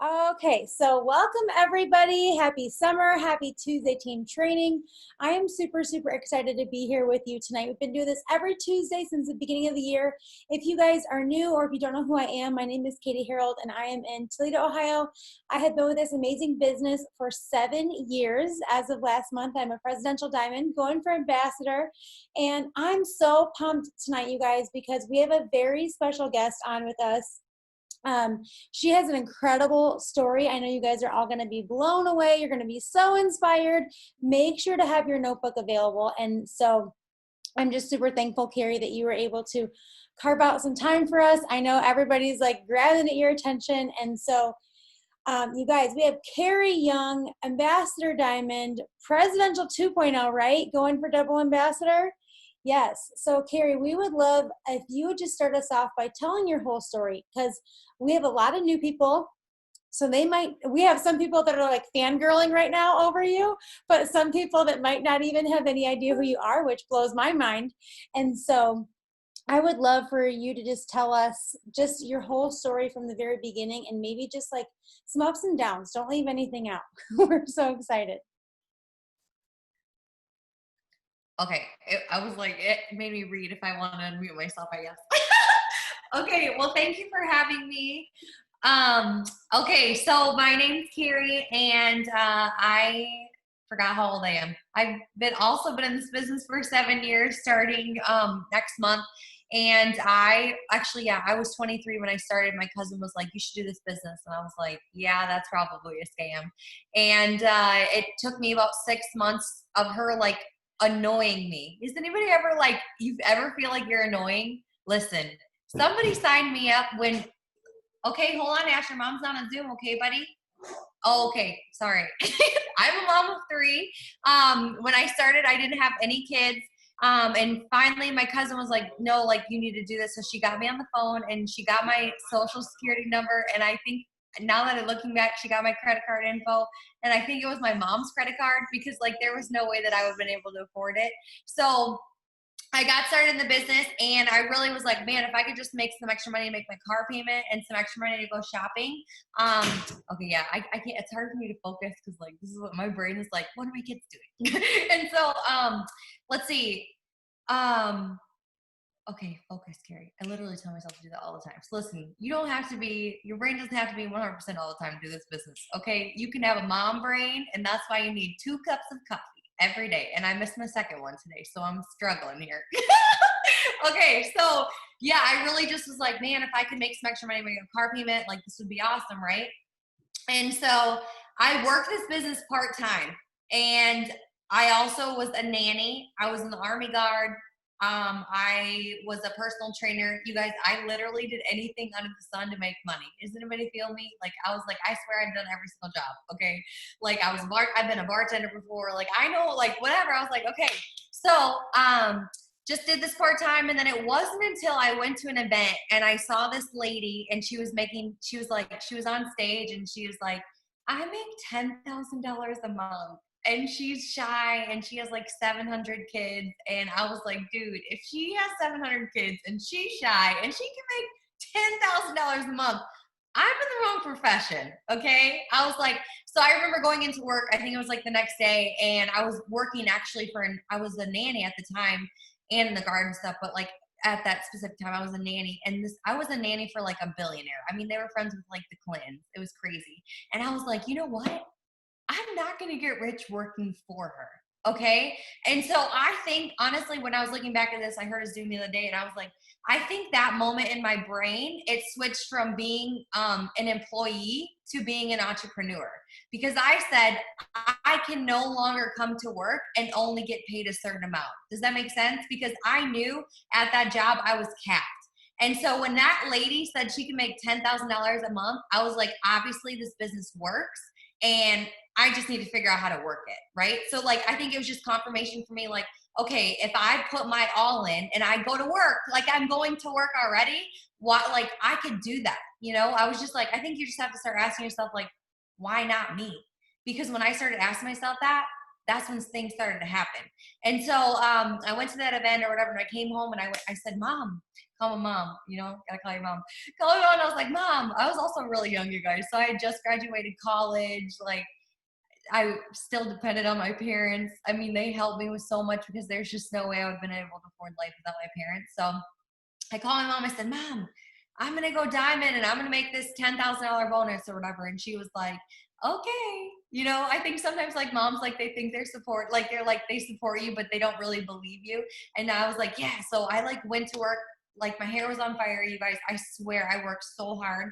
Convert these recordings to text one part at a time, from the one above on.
Okay, so welcome everybody. Happy summer. Happy Tuesday team training. I am super excited to be here with you tonight. We've been doing this every Tuesday since the beginning of the year. If you guys are new or if you don't know who I am, my name is Katie Harold and I am in Toledo, Ohio. I have been with this amazing business for 7 years. As of last month, I'm a presidential diamond going for ambassador. And I'm so pumped tonight, you guys, because we have a very special guest on with us. She has an incredible story. I know you guys are all going to be blown away. You're going to be so inspired. Make sure to have your notebook available. And so I'm just super thankful, Carrie, that you were able to carve out some time for us. I know everybody's like grabbing at your attention. And so, you guys, we have Carrie Young, Ambassador Diamond, Presidential 2.0, right? Going for double ambassador. Yes. So, Carrie, we would love if you would just start us off by telling your whole story because we have a lot of new people. So we have some people that are like fangirling right now over you, but some people that might not even have any idea who you are, which blows my mind. And so I would love for you to just tell us just your whole story from the very beginning and maybe just like some ups and downs. Don't leave anything out. We're so excited. Okay, I was like, it made me read if I want to unmute myself, I guess. Okay, well, thank you for having me. Um, okay, so my name's Carrie, and I forgot how old I am. I've been in this business for 7 years, starting next month. And I actually, yeah, I was 23 when I started. My cousin was like, "You should do this business," and I was like, "Yeah, that's probably a scam." And it took me about 6 months of her like annoying me. Is anybody ever like you ever feel like you're annoying? Listen, somebody signed me up when okay, hold on, Ash, your mom's on a Zoom, okay, buddy? Oh, okay, sorry. I'm a mom of three. When I started, I didn't have any kids. And finally my cousin was like, no, like you need to do this. So she got me on the phone and she got my social security number. And I think now that I'm looking back, she got my credit card info. And I think it was my mom's credit card because like there was no way that I would have been able to afford it. So I got started in the business and I really was like, man, if I could just make some extra money to make my car payment and some extra money to go shopping. Um, okay, yeah, I can't, it's hard for me to focus because like this is what my brain is like, what are my kids doing? And so let's see. Um, okay, focus, Carrie. I literally tell myself to do that all the time. So listen, you don't have to be, your brain doesn't have to be 100% all the time to do this business. Okay, you can have a mom brain, and that's why you need 2 cups of coffee every day. And I missed my second one today, so I'm struggling here. Okay, so yeah, I really just was like, man, if I could make some extra money making a car payment, like this would be awesome, right? And so I worked this business part time, and I also was a nanny. I was in the Army Guard. I was a personal trainer. You guys, I literally did anything under the sun to make money. Does anybody feel me? Like I was like, I swear I've done every single job. Okay, like I've been a bartender before. Like I know, like whatever. I was like, okay, so just did this part time, and then it wasn't until I went to an event and I saw this lady and she was like she was on stage and she was like, I make $10,000 a month, and she's shy and she has like 700 kids, and I was like, dude, if she has 700 kids and she's shy and she can make $10,000 a month, I'm in the wrong profession. Okay, I was like, so I remember going into work, I think it was like the next day, and I was working actually I was a nanny at the time and in the garden stuff, but like at that specific time, I was a nanny, and I was a nanny for like a billionaire. I mean, they were friends with like the Clintons. It was crazy, and I was like, you know what? I'm not going to get rich working for her. Okay. And so I think, honestly, when I was looking back at this, I heard a Zoom the other day and I was like, I think that moment in my brain, it switched from being an employee to being an entrepreneur because I said, I can no longer come to work and only get paid a certain amount. Does that make sense? Because I knew at that job I was capped. And so when that lady said she can make $10,000 a month, I was like, obviously this business works. And I just need to figure out how to work it, right? So like I think it was just confirmation for me, like, okay, if I put my all in and I go to work, like I'm going to work already, what like I could do that, you know? I was just like, I think you just have to start asking yourself, like, why not me? Because when I started asking myself that, that's when things started to happen. And so I went to that event or whatever, and I came home and I said, Mom, call my mom, gotta call your mom. Call my mom. And I was like, Mom, I was also really young, you guys. So I had just graduated college. Like, I still depended on my parents. I mean, they helped me with so much because there's just no way I would have been able to afford life without my parents. So I called my mom. I said, Mom, I'm going to go diamond and I'm going to make this $10,000 bonus or whatever. And she was like, okay. I think sometimes like moms, like they think they support you, but they don't really believe you. And I was like, yeah. So I like went to work, like my hair was on fire, you guys. I swear I worked so hard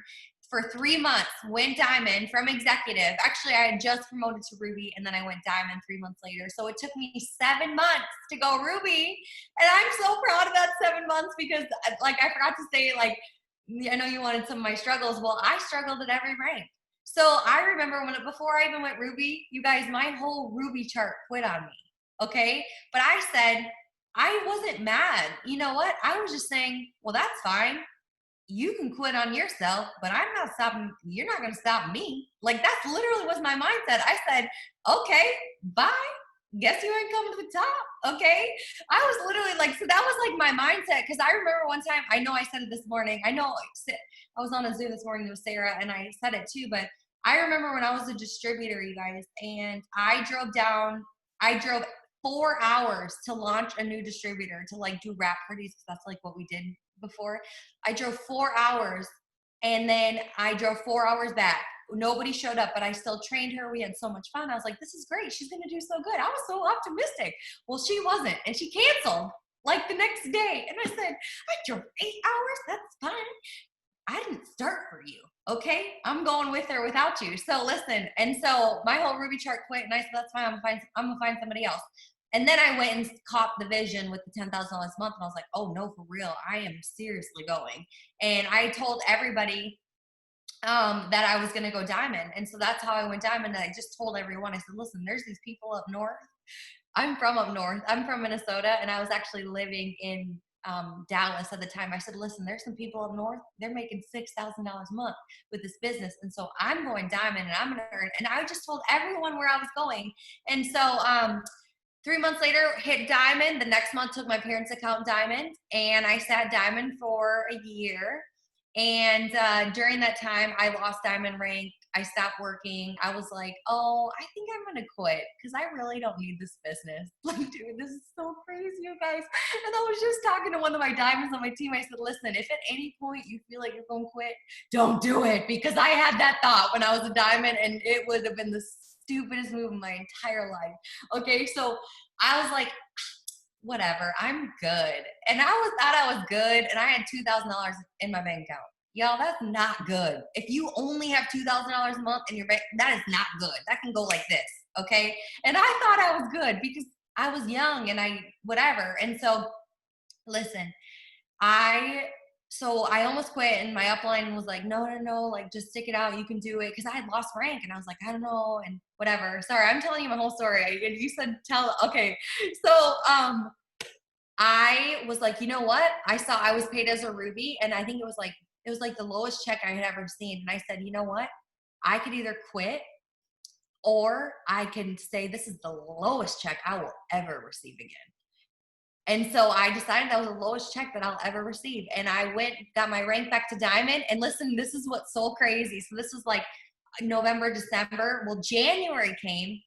for 3 months, went diamond from executive. Actually, I had just promoted to Ruby and then I went diamond 3 months later. So it took me 7 months to go Ruby. And I'm so proud of that 7 months because like I forgot to say, like, I know you wanted some of my struggles. Well, I struggled at every rank. So I remember before I even went Ruby, you guys, my whole Ruby chart quit on me. Okay. But I said, I wasn't mad. You know what? I was just saying, well, that's fine. You can quit on yourself, but I'm not stopping. You're not going to stop me. Like, that's literally was my mindset. I said, okay, bye. Guess you ain't coming to the top. Okay. I was literally like, so that was like my mindset. Cause I remember one time, I know I said it this morning. I know I was on a Zoom this morning with Sarah and I said it too, but I remember when I was a distributor, you guys, and I drove 4 hours to launch a new distributor to like do wrap parties. Cause that's like what we did before. I drove 4 hours and then I drove 4 hours back. Nobody showed up, but I still trained her. We had so much fun. I was like, this is great. She's going to do so good. I was so optimistic. Well, she wasn't. And she canceled like the next day. And I said, I drove 8 hours. That's fine. I didn't start for you. Okay. I'm going with or without you. So listen. And so my whole Ruby chart quit. And I said, that's fine. I'm going to find somebody else. And then I went and caught the vision with the $10,000 a month. And I was like, oh no, for real. I am seriously going. And I told everybody that I was going to go diamond. And so that's how I went diamond. And I just told everyone, I said, listen, there's these people up north. I'm from up north. I'm from Minnesota. And I was actually living in Dallas at the time. I said, listen, there's some people up north. They're making $6,000 a month with this business. And so I'm going diamond and I'm going to earn. And I just told everyone where I was going. And so 3 months later, hit diamond. The next month took my parents' account diamond. And I sat diamond for a year. And during that time, I lost diamond rank. I stopped working. I was like, oh, I think I'm going to quit because I really don't need this business. Like, dude, this is so crazy, you guys. And I was just talking to one of my diamonds on my team. I said, listen, if at any point you feel like you're going to quit, don't do it, because I had that thought when I was a diamond and it would have been the stupidest move in my entire life. Okay, so I was like, whatever, I'm good. And thought I was good, and I had $2,000 in my bank account. Y'all, that's not good. If you only have $2,000 a month in your bank, that is not good. That can go like this, okay? And I thought I was good because I was young and whatever. And so, listen, I almost quit, and my upline was like, no, like, just stick it out. You can do it. Because I had lost rank, and I was like, I don't know, and whatever. Sorry, I'm telling you my whole story. And you said okay. So I was like, you know what? I was paid as a Ruby, and I think it was like the lowest check I had ever seen. And I said, you know what? I could either quit or I can say this is the lowest check I will ever receive again. And so I decided that was the lowest check that I'll ever receive. And I got my rank back to diamond. And listen, this is what's so crazy. So this was like November, December. Well, January came,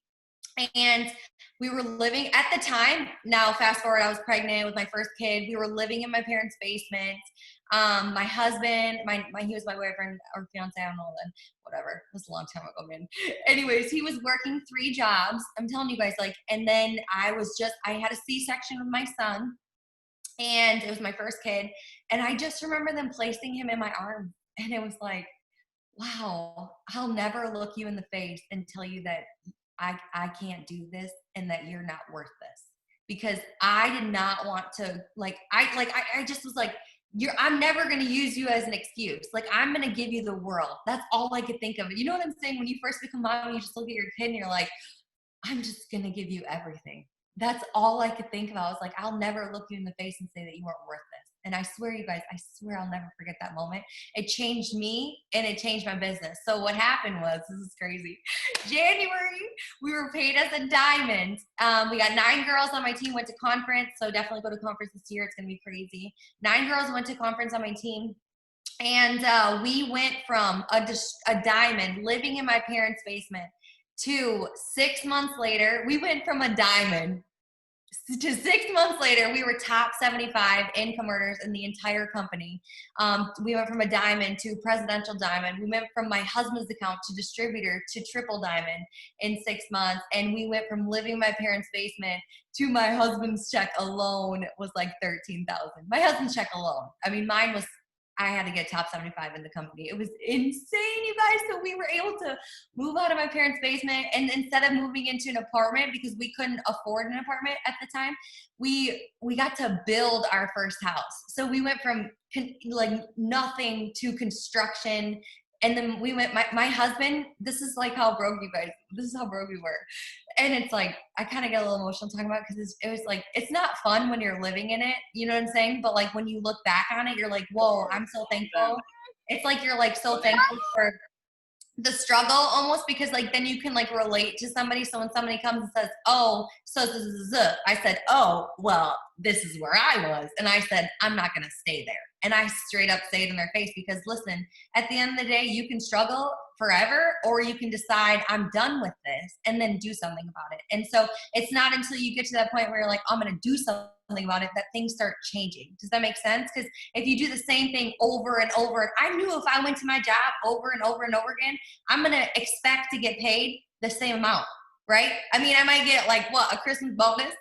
and we were living at the time. Now, fast forward, I was pregnant with my first kid. We were living in my parents' basement. My husband, he was my boyfriend or fiance, I don't know then, whatever. It was a long time ago, man. Anyways, he was working 3 jobs. I'm telling you guys, like, and then I had a C-section with my son, and it was my first kid. And I just remember them placing him in my arms. And it was like, wow, I'll never look you in the face and tell you that I can't do this and that you're not worth this. Because I did not want to, I just was like, I'm never going to use you as an excuse. Like, I'm going to give you the world. That's all I could think of. You know what I'm saying? When you first become mom, you just look at your kid and you're like, I'm just going to give you everything. That's all I could think of. I was like, I'll never look you in the face and say that you weren't worth this. And I swear, you guys, I swear I'll never forget that moment. It changed me and it changed my business. So what happened was, this is crazy. January, we were paid as a diamond. We got 9 girls on my team, went to conference. So definitely go to conference this year. It's going to be crazy. 9 girls went to conference on my team. And we went from a diamond living in my parents' basement to 6 months later, we went from a diamond to 6 months later, we were top 75 income earners in the entire company. We went from a diamond to presidential diamond. We went from my husband's account to distributor to triple diamond in 6 months. And we went from living in my parents' basement to my husband's check alone was like 13,000. My husband's check alone. I mean, mine was, I had to get top 75 in the company. It was insane, you guys. So we were able to move out of my parents' basement, and instead of moving into an apartment because we couldn't afford an apartment at the time, we got to build our first house. So we went from like nothing to construction. And then we went, my husband, this is like how broke you guys, this is how broke we were. And it's like, I kind of get a little emotional talking about it because it was like, it's not fun when you're living in it, you know what I'm saying? But like when you look back on it, you're like, whoa, I'm so thankful. It's like you're like so thankful for the struggle almost, because like then you can like relate to somebody. So when somebody comes and says, oh, I said, oh, well, this is where I was. And I said, I'm not going to stay there. And I straight up say it in their face because listen, at the end of the day, you can struggle forever, or you can decide I'm done with this and then do something about it. And so it's not until you get to that point where you're like, I'm going to do something about it, that things start changing. Does that make sense? Because if you do the same thing over and over, I knew if I went to my job over and over and over again, I'm going to expect to get paid the same amount, right? I mean, I might get like what, a Christmas bonus.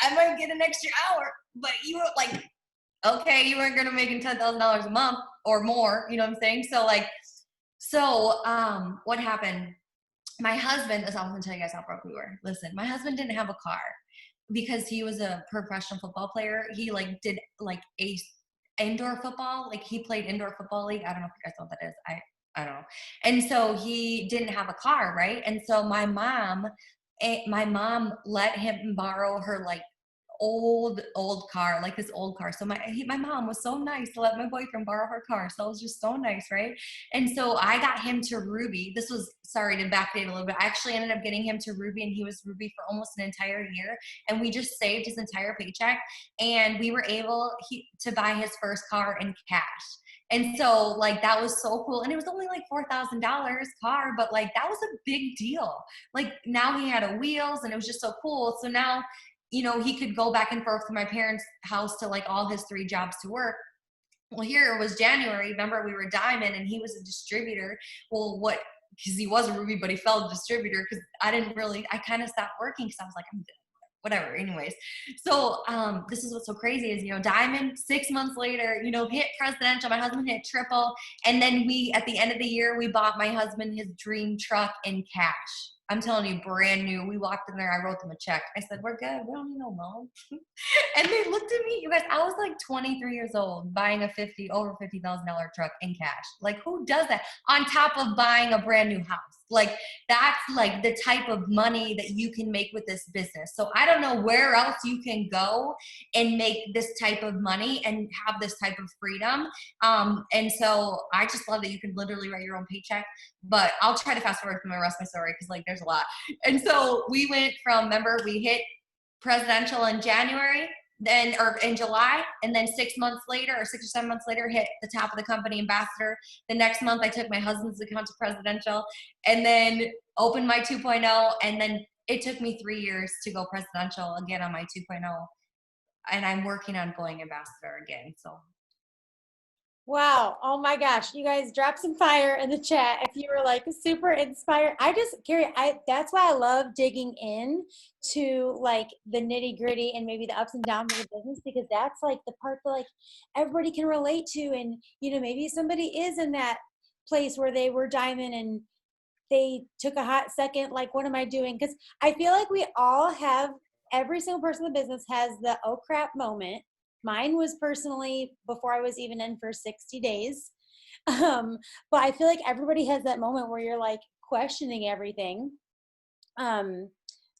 I might get an extra hour, but you were like, okay, you weren't going to making $10,000 a month or more. You know what I'm saying? So like, what happened? My husband, I was going to tell you guys how broke we were. Listen, my husband didn't have a car because he was a professional football player. He like did like a indoor football, like he played indoor football league. I don't know if you guys know what that is. I don't know. And so he didn't have a car, right? And so my mom let him borrow her like old car, like this old car. So my mom was so nice to let my boyfriend borrow her car. So it was just so nice, right? And so I got him to Ruby. This was, sorry to backdate a little bit, I actually ended up getting him to Ruby, and he was Ruby for almost an entire year. And we just saved his entire paycheck, and we were able to buy his first car in cash. And so like that was so cool. And it was only like $4,000 car, but like that was a big deal. Like now he had a wheels, and it was just so cool. So now, you know, he could go back and forth to my parents' house to like all his 3 jobs to work. Well, here it was January. Remember, we were Diamond and he was a distributor. Well, because he was a Ruby, but he felt a distributor because I kind of stopped working because I was like, I'm good. Whatever. Anyways. So, this is what's so crazy is, you know, Diamond 6 months later, you know, hit presidential, my husband hit triple. And then at the end of the year, we bought my husband his dream truck in cash. I'm telling you, brand new. We walked in there. I wrote them a check. I said, we're good. We don't need no loan. And they looked at me. You guys, I was like 23 years old buying over $50,000 truck in cash. Like, who does that? On top of buying a brand new house. Like, that's like the type of money that you can make with this business. So I don't know where else you can go and make this type of money and have this type of freedom. And so I just love that you can literally write your own paycheck. But I'll try to fast forward through the rest of my story because like there's a lot. And so we went from, remember, we hit presidential in January, or in July, and then 6 months later, or 6 or 7 months later, hit the top of the company ambassador. The next month I took my husband's account to presidential, and then opened my 2.0, and then it took me 3 years to go presidential again on my 2.0, and I'm working on going ambassador again. So Wow. Oh my gosh. You guys drop some fire in the chat if you were like super inspired. Carrie, that's why I love digging in to like the nitty gritty and maybe the ups and downs of the business, because that's like the part that like everybody can relate to. And, you know, maybe somebody is in that place where they were Diamond and they took a hot second, like, what am I doing? Because I feel like we all have, every single person in the business has the oh crap moment. Mine was personally before I was even in for 60 days. But I feel like everybody has that moment where you're like questioning everything. Um,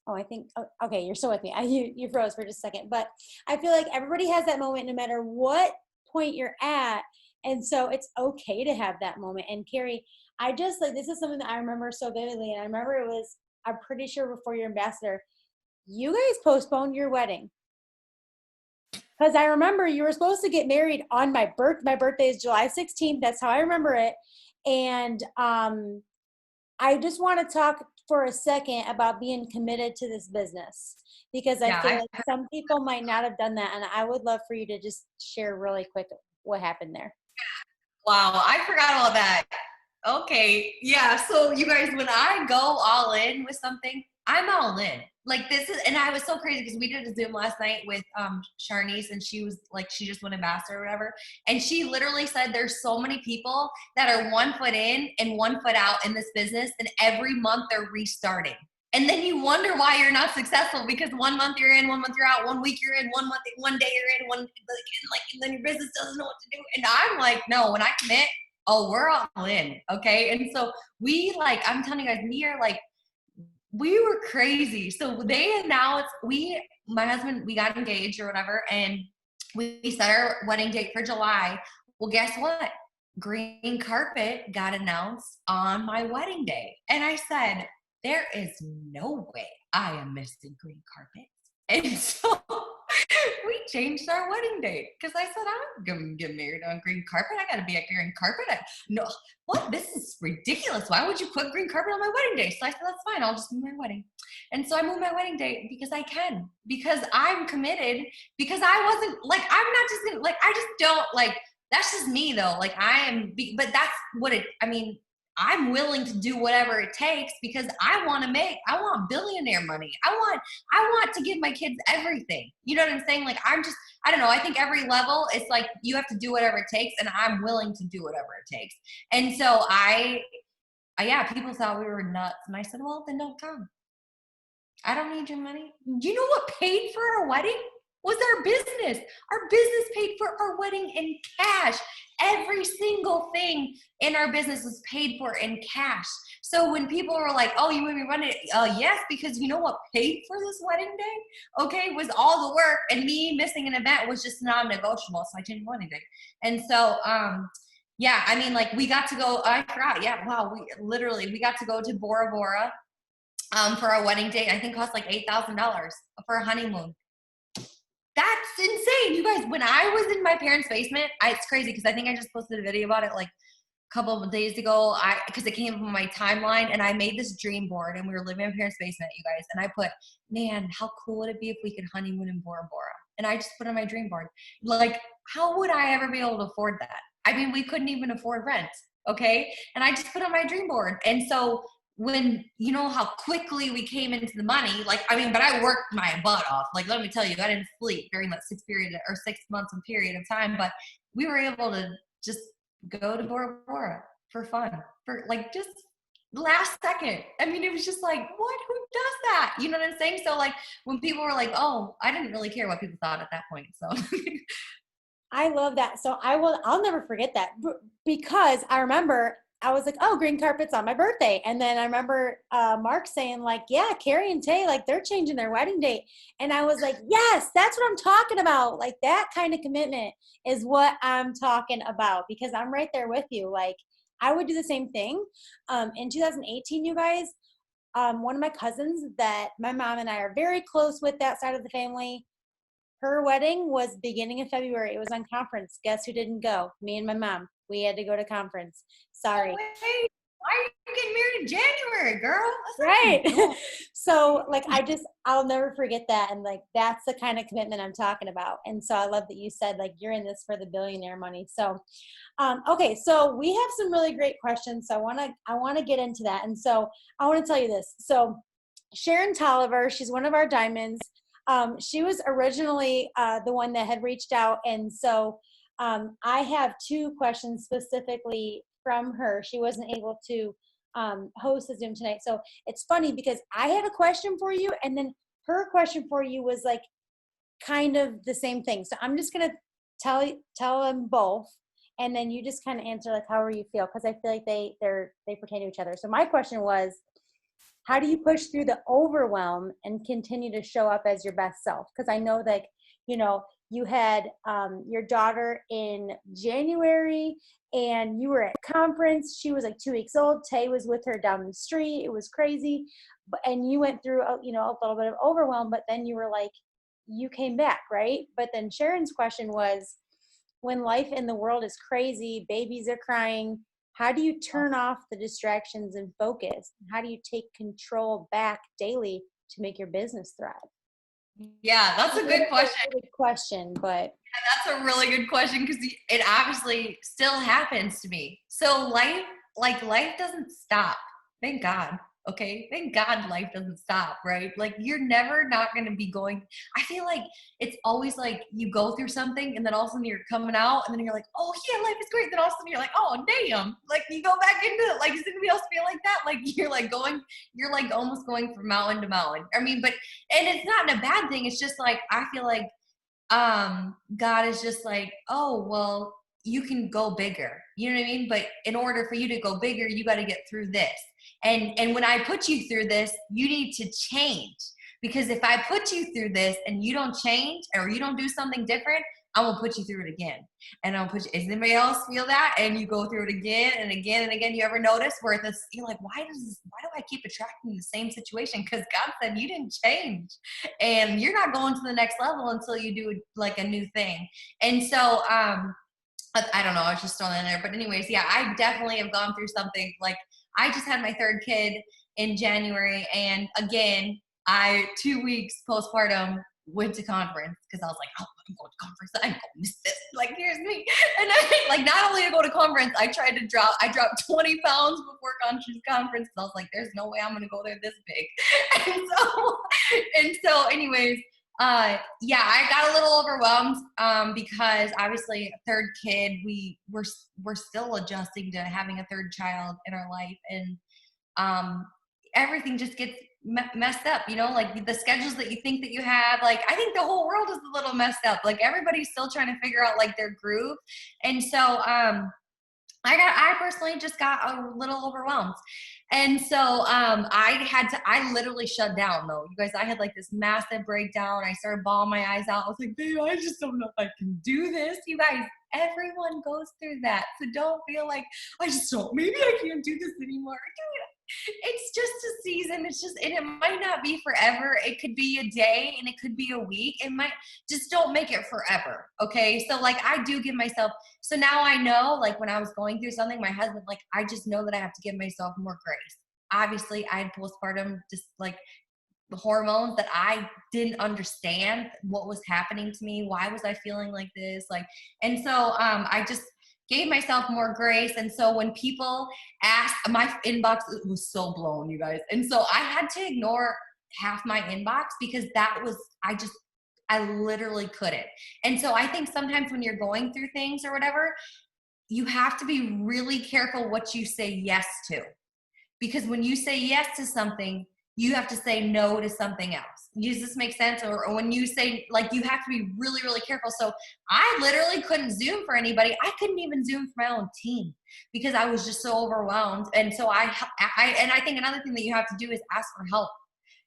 Oh, I think, oh, okay, you're still with me. You froze for just a second, but I feel like everybody has that moment no matter what point you're at. And so it's okay to have that moment. And Carrie, I just like, this is something that I remember so vividly. And I remember it was, I'm pretty sure before your ambassador, you guys postponed your wedding. Because I remember you were supposed to get married on my birthday is July 16th. That's how I remember it. And I just want to talk for a second about being committed to this business because I Yeah, feel like some people might not have done that. And I would love for you to just share really quick what happened there. wow, I forgot all that. Okay, yeah. So you guys, when I go all in with something, I'm all in. Like this is, and I was so crazy because we did a Zoom last night with Sharnice, and she was like, she just went ambassador or whatever, and she literally said, "There's so many people that are 1 foot in and 1 foot out in this business, and every month they're restarting." And then you wonder why you're not successful because 1 month you're in, 1 month you're out, 1 week you're in, 1 month, 1 day you're in, and then your business doesn't know what to do. And I'm like, no, when I commit, oh, we're all in. Okay. And so we like, I'm telling you guys, we are like, we were crazy. So they announced, my husband, we got engaged or whatever, and we set our wedding date for July. Well, guess what? Green carpet got announced on my wedding day. And I said, there is no way I am missing green carpet. And so we changed our wedding date because I said, I'm going to get married on green carpet. I got to be at green carpet. No, what? This is ridiculous. Why would you put green carpet on my wedding day? So I said, that's fine. I'll just move my wedding. And so I moved my wedding date because I can, because I'm committed, because I wasn't like, I'm not just going to, like, I just don't like, that's just me though. Like I am, but that's what it, I mean, I'm willing to do whatever it takes because I want billionaire money. I want to give my kids everything. You know what I'm saying? Like I don't know. I think every level it's like you have to do whatever it takes, and I'm willing to do whatever it takes. And so yeah, people thought we were nuts, and I said, well, then don't come. I don't need your money. You know what paid for our wedding? Was our business. Our business paid for our wedding in cash. Every single thing in our business was paid for in cash. So when people were like, oh, you want me to run it? Yes, because you know what paid for this wedding day? Okay, was all the work, and me missing an event was just non-negotiable. So I changed my wedding day. And so, yeah, I mean, like we got to go, I forgot. Yeah, wow, we got to go to Bora Bora for our wedding date. I think it cost like $8,000 for a honeymoon. That's insane, you guys. When I was in my parents' basement, it's crazy because I think I just posted a video about it like a couple of days ago. Because it came from my timeline, and I made this dream board, and we were living in my parents' basement, you guys. And I put, man, how cool would it be if we could honeymoon in Bora Bora? And I just put on my dream board, like, how would I ever be able to afford that? I mean, we couldn't even afford rent, okay? And I just put on my dream board, and so when you know how quickly we came into the money, like I mean, but I worked my butt off. Like let me tell you, I didn't sleep during that 6 months of period of time, but we were able to just go to Bora Bora for fun, for like just last second. I mean, it was just like, what? Who does that? You know what I'm saying? So like when people were like, oh, I didn't really care what people thought at that point. So I love that. So I'll never forget that because I remember I was like, oh, green carpet's on my birthday. And then I remember Mark saying like, yeah, Carrie and Tay, like they're changing their wedding date. And I was like, yes, that's what I'm talking about. Like that kind of commitment is what I'm talking about because I'm right there with you. Like I would do the same thing. In 2018, you guys, one of my cousins that my mom and I are very close with that side of the family, her wedding was beginning of February. It was on conference. Guess who didn't go? Me and my mom. We had to go to conference. oh, Sorry. wait, why are you getting married in January, girl? Right. So like I'll never forget that. And like that's the kind of commitment I'm talking about. And so I love that you said like you're in this for the billionaire money. So okay, so we have some really great questions. So I wanna get into that. And so I want to tell you this. So Sharon Tolliver, she's one of our diamonds. She was originally the one that had reached out. And so I have two questions specifically from her. She wasn't able to host the Zoom tonight. So it's funny because I had a question for you, and then her question for you was like kind of the same thing. So I'm just going to tell them both. And then you just kind of answer like however you feel, because I feel like they pertain to each other. So my question was, how do you push through the overwhelm and continue to show up as your best self? Because I know that, you had your daughter in January and you were at conference. She was like 2 weeks old. Tay was with her down the street. It was crazy. And you went through, a little bit of overwhelm, but then you were like, you came back, right? But then Sharon's question was, when life in the world is crazy, babies are crying, how do you turn off the distractions and focus? How do you take control back daily to make your business thrive? Yeah, that's a good question. Good question, but That's a really good question because it obviously still happens to me. So life doesn't stop. Thank God. Okay. Thank God life doesn't stop, right? Like you're never not going to be going. I feel like it's always like you go through something and then all of a sudden you're coming out and then you're like, oh yeah, life is great. Then all of a sudden you're like, oh damn. Like you go back into it. Like, does anybody else feel like that? Like you're like almost going from mountain to mountain. I mean, and it's not a bad thing. It's just like, I feel like God is just like, oh, well, you can go bigger. You know what I mean? But in order for you to go bigger, you got to get through this. And when I put you through this, you need to change. Because if I put you through this and you don't change or you don't do something different, I'm gonna put you through it again. And I'll put you, does anybody else feel that? And you go through it again and again and again. You ever notice where you're like, why do I keep attracting the same situation? Because God said you didn't change. And you're not going to the next level until you do like a new thing. And so I don't know, I was just throwing that in there. But anyways, yeah, I definitely have gone through something. Like I just had my third kid in January. And again, 2 weeks postpartum went to conference because I was like, oh, I'm going to conference. I'm going to miss this. Like, here's me. And I, like, not only to go to conference, I dropped 20 pounds before conference because I was like, there's no way I'm going to go there this big. And so anyways, yeah, I got a little overwhelmed because obviously third kid, we're still adjusting to having a third child in our life. And everything just gets messed up, like the schedules that you think that you have. Like I think the whole world is a little messed up. Like everybody's still trying to figure out like their groove. And so I personally just got a little overwhelmed. And so I literally shut down though. You guys, I had like this massive breakdown. I started bawling my eyes out. I was like, babe, I just don't know if I can do this. You guys, everyone goes through that. So don't feel like maybe I can't do this anymore. It's just a season. And it might not be forever. It could be a day and it could be a week. Just don't make it forever. Okay. So like I do give myself, so now I know, like when I was going through something, my husband, like, I just know that I have to give myself more grace. Obviously I had postpartum, just like the hormones that I didn't understand what was happening to me. Why was I feeling like this? And so I just gave myself more grace. And so when people asked, my inbox was so blown, you guys. And so I had to ignore half my inbox because I literally couldn't. And so I think sometimes when you're going through things or whatever, you have to be really careful what you say yes to. Because when you say yes to something, you have to say no to something else. Does this make sense? Or when you say, like, you have to be really, really careful. So I literally couldn't Zoom for anybody. I couldn't even Zoom for my own team because I was just so overwhelmed. And so I think another thing that you have to do is ask for help.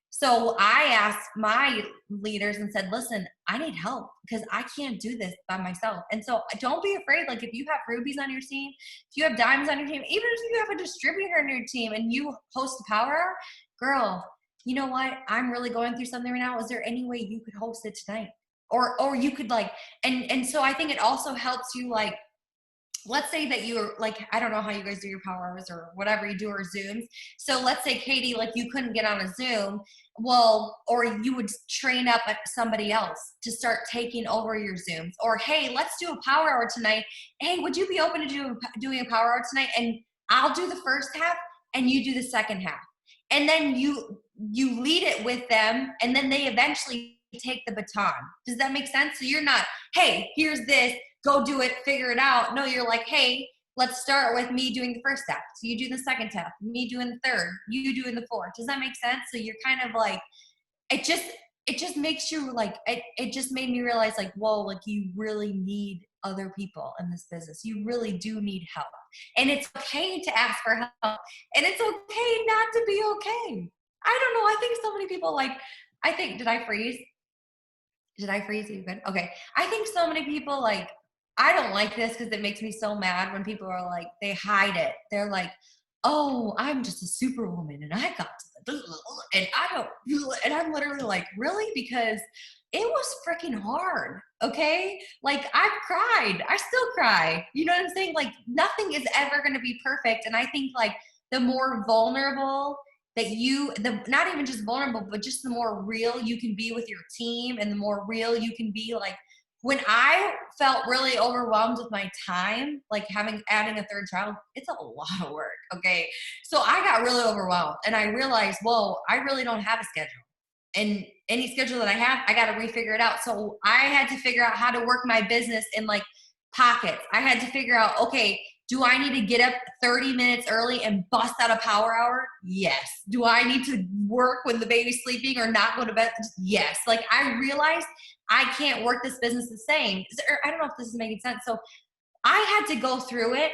So I asked my leaders and said, listen, I need help because I can't do this by myself. And so don't be afraid. Like if you have rubies on your team, if you have diamonds on your team, even if you have a distributor on your team and you host a power hour, girl, you know what? I'm really going through something right now. Is there any way you could host it tonight? Or you could like, and so I think it also helps you like, let's say that you're like, I don't know how you guys do your power hours or whatever you do or Zooms. So let's say Katie, like you couldn't get on a Zoom. Well, or you would train up somebody else to start taking over your Zooms. Or, hey, let's do a power hour tonight. Hey, would you be open to doing a power hour tonight? And I'll do the first half and you do the second half. And then you lead it with them and then they eventually take the baton. Does that make sense? So you're not, hey, here's this, go do it, figure it out. No, you're like, hey, let's start with me doing the first half. So you do the second half, me doing the third, you doing the fourth. Does that make sense? So you're kind of like, it just makes you like, it just made me realize like, whoa, like you really need other people in this business. You really do need help. And it's okay to ask for help. And it's okay not to be okay. I don't know. I think so many people did I freeze? Did I freeze? Are you good? Okay. I think so many people I don't like this because it makes me so mad when people are like, they hide it. They're like, oh, I'm just a superwoman and I got to and I don't, and I'm literally like, really? Because it was freaking hard. Okay. Like I've cried. I still cry. You know what I'm saying? Like nothing is ever going to be perfect. And I think the more vulnerable not even just vulnerable, but just the more real you can be with your team and the more real you can be. Like when I felt really overwhelmed with my time, like adding a third child, it's a lot of work. Okay. So I got really overwhelmed and I realized, whoa, I really don't have a schedule. And any schedule that I have, I got to refigure it out. So I had to figure out how to work my business in pockets. I had to figure out, okay, do I need to get up 30 minutes early and bust out a power hour? Yes. Do I need to work when the baby's sleeping or not go to bed? Yes. Like I realized I can't work this business the same. I don't know if this is making sense. So I had to go through it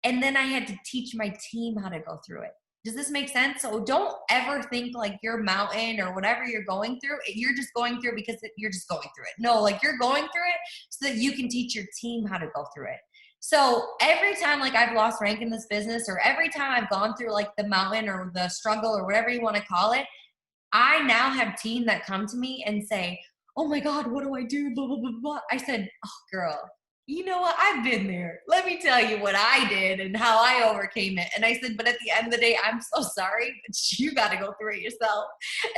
and then I had to teach my team how to go through it. Does this make sense? So don't ever think your mountain or whatever you're going through, you're just going through because you're just going through it. No, you're going through it so that you can teach your team how to go through it. So every time I've lost rank in this business or every time I've gone through the mountain or the struggle or whatever you want to call it, I now have team that come to me and say, oh my God, what do I do? Blah, blah, blah, blah. I said, oh girl, you know what? I've been there. Let me tell you what I did and how I overcame it. And I said, but at the end of the day, I'm so sorry, but you got to go through it yourself.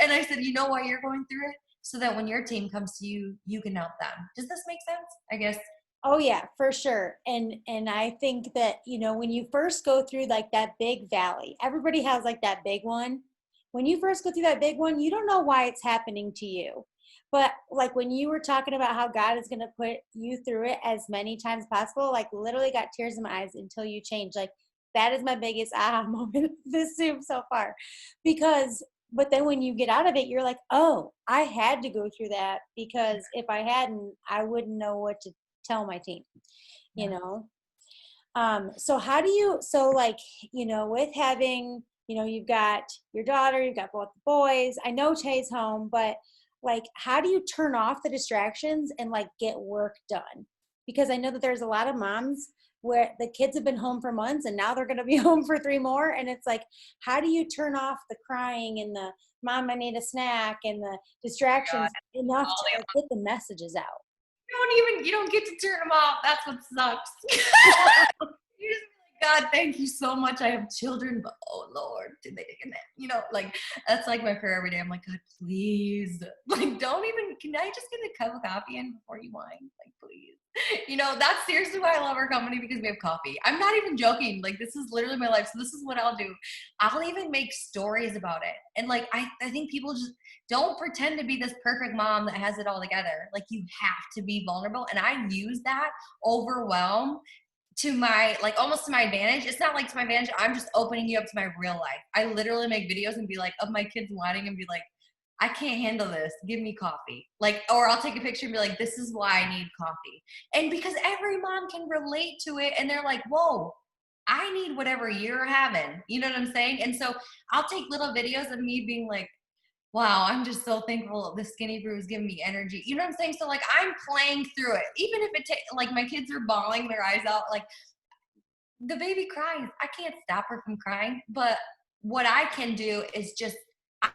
And I said, you know why you're going through it? So that when your team comes to you, you can help them. Does this make sense? I guess. Oh yeah, for sure. And I think that, when you first go through that big valley, everybody has that big one. When you first go through that big one, you don't know why it's happening to you. But when you were talking about how God is going to put you through it as many times possible, literally got tears in my eyes until you change. That is my biggest aha moment of this Zoom so far. But then when you get out of it, you're like, oh, I had to go through that because if I hadn't, I wouldn't know what to tell my team, you know? So how do you, with having, you've got your daughter, you've got both the boys, I know Tay's home, but how do you turn off the distractions and get work done? Because I know that there's a lot of moms where the kids have been home for months and now they're going to be home for 3 more. And it's how do you turn off the crying and the mom, I need a snack and the distractions enough to get the messages out? You don't get to turn them off. That's what sucks. You just be God, thank you so much. I have children, but oh Lord, did they take a nap? That's my prayer every day. I'm like, God, please, don't even, can I just get a cup of coffee in before you whine? Please. That's seriously why I love our company, because we have coffee. I'm not even joking. This is literally my life. So this is what I'll do. I'll even make stories about it. And I think people just don't pretend to be this perfect mom that has it all together. You have to be vulnerable. And I use that overwhelm to my, almost to my advantage. It's not to my advantage. I'm just opening you up to my real life. I literally make videos and be of my kids whining and be I can't handle this. Give me coffee. Or I'll take a picture and be this is why I need coffee. And because every mom can relate to it and they're whoa, I need whatever you're having. You know what I'm saying? And so I'll take little videos of me being wow, I'm just so thankful the Skinny Brew is giving me energy. You know what I'm saying? So I'm playing through it. Even if my kids are bawling their eyes out, the baby cries. I can't stop her from crying. But what I can do is just,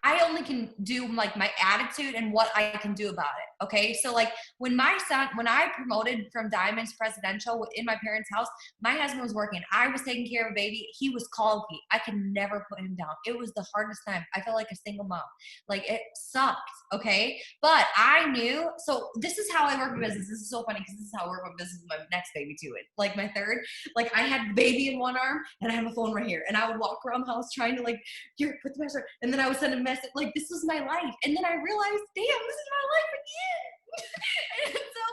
I only can do my attitude and what I can do about it. Okay. So when I promoted from Diamonds Presidential in my parents' house, my husband was working. I was taking care of a baby. He was calling me. I could never put him down. It was the hardest time. I felt like a single mom. It sucked. Okay. But I knew, so this is how I work my business. This is so funny because this is how I work my business with my next baby too. My third, I had the baby in one arm and I have a phone right here. And I would walk around the house trying to here, put the message. And then I would send a message, this is my life. And then I realized, damn, this is my life again. And so